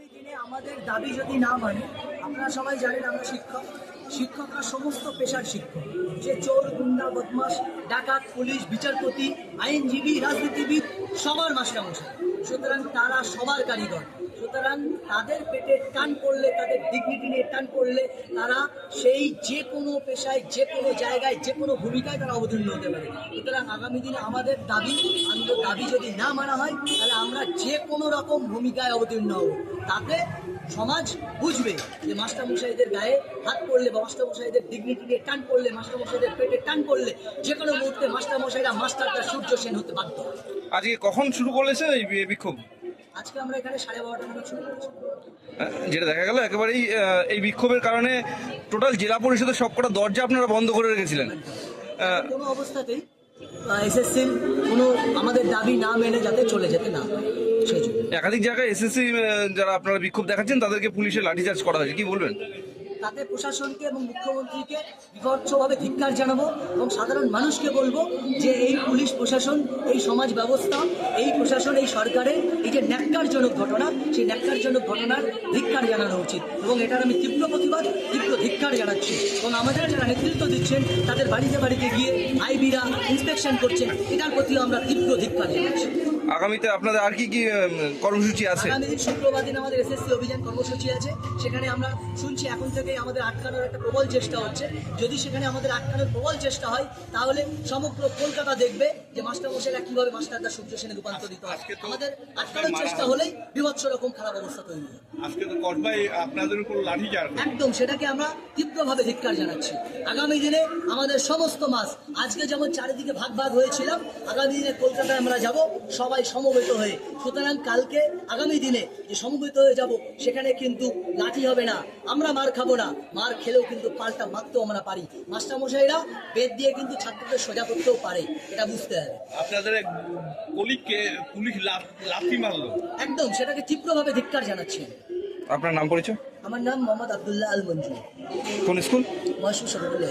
আগামী দিনে আমাদের দাবি যদি না মানে, আপনারা সবাই জানেন আমরা শিক্ষকরা সমস্ত পেশার শিক্ষক, যে চোর, গুন্ডা, বদমাশ, ডাকাত, পুলিশ, বিচারপতি, আইনজীবী, রাজনীতিবিদ, সবার মাস্টারমশাই। সুতরাং তারা সবার কারিগর। সুতরাং তাদের পেটে টান পড়লে, তাদের ডিগনিটি নিয়ে টান পড়লে তারা সেই যে কোনো পেশায়, যে কোনো জায়গায়, যে কোনো ভূমিকায় তারা অবতীর্ণ হতে পারে। সুতরাং আগামী দিনে আমাদের দাবি যদি না মানা হয়, তাহলে আমরা যে কোনো রকম ভূমিকায় অবতীর্ণ হব। তাতে সমাজ বুঝবে যে মাস্টারমশাইদের গায়ে হাত পড়লে বা মাস্টারমশাইদের ডিগনিটি নিয়ে টান পড়লে, মাস্টারমশাইদের পেটে টান পড়লে যে কোনো মুহূর্তে মাস্টারমশাইরা মাস্টারটা সূর্য সেন হতে বাধ্য। আজকে কখন শুরু করেছে এই বিক্ষোভ? আজকে আমরা এখানে 12:30 নাগাদ শুরু করেছি। যেটা দেখা গেল একেবারেই এই বিক্ষোভের কারণে টোটাল জেলা পরিষদের সবকটা দরজা আপনারা বন্ধ করে রেখেছিলেন। কোনো অবস্থাতেই এসএসসির কোনো আমাদের দাবি না মেনে যাতে চলে যেতে না পারে, সেই জন্য একাধিক জায়গায় এসএসসি যারা আপনারা বিক্ষোভ দেখাচ্ছেন তাদেরকে পুলিশের লাঠিচার্জ করা হয়েছে, কি বলবেন? তাতে প্রশাসনকে এবং মুখ্যমন্ত্রীকে বিভৎসভাবে ধিক্কার জানাবো এবং সাধারণ মানুষকে বলবো যে এই পুলিশ প্রশাসন, এই সমাজ ব্যবস্থা, এই প্রশাসন, এই সরকারের এই যে ন্যাক্কারজনক ঘটনা, সেই ন্যাক্কারজনক ঘটনার ধিক্কার জানানো উচিত এবং এটার আমি তীব্র প্রতিবাদ, তীব্র ধিক্কার জানাচ্ছি। এবং আমাদের যারা নেতৃত্ব দিচ্ছেন তাদের বাড়িতে বাড়িতে গিয়ে আইবিরা ইন্সপেকশন করছেন, এটার প্রতিও আমরা তীব্র ধিক্কার জানাচ্ছি। আগামীতে আপনাদের আর কি কি কর্মসূচি আছে? আগামী দিন শুক্রবার দিন আমাদের এসএসসি অভিযান কর্মসূচি আছে। সেখানে আমরা শুনছি এখন থেকেই আমাদের আটকানোর একটা প্রবল চেষ্টা হচ্ছে। যদি সেখানে আমাদের আটকানোর প্রবল চেষ্টা হয়, তাহলে সমগ্র কলকাতা দেখবে যে মাস্টারমশাইরা কিভাবে মাস্টারদা সূর্য সেনে রূপান্তরিত হয়। আমাদের আটকানোর চেষ্টা হলেই বিভৎস রকম খারাপ অবস্থা তৈরি হয়। আজকে তো কসবাই আপনাদের উপর লাঠিচার্জ, একদম সেটাকে আমরা তীব্রভাবে ধিক্কার জানাচ্ছি। আগামী দিনে আমাদের সমস্ত মাস, আজকে যেমন চারিদিকে ভাগ ভাগ হয়েছিলাম, আগামী দিনে কলকাতায় আমরা যাব সবাই সমবেত হয়ে। সুতরাং কালকে আগামী দিনে যে সমবেত হয়ে যাব, সেখানে কিন্তু লাঠি হবে না, আমরা মার খাবো না, মার খেলেও কিন্তু পাল্টা মারতেও আমরা পারি। মাস্টারমশাইরা বেদ দিয়ে কিন্তু ছাত্রদের সোজা করতেও পারে, এটা বুঝতে হবে। আপনাদের এক কলিগকে পুলিশ লাথি মারলো, একদম সেটাকে তীব্রভাবে ধিক্কার জানাচ্ছি। আপনার নাম পরিচয়? আমার নাম মোহাম্মদ আব্দুল্লাহ আল মঞ্জুর, কোন স্কুল? মহেশপুর সরকারি।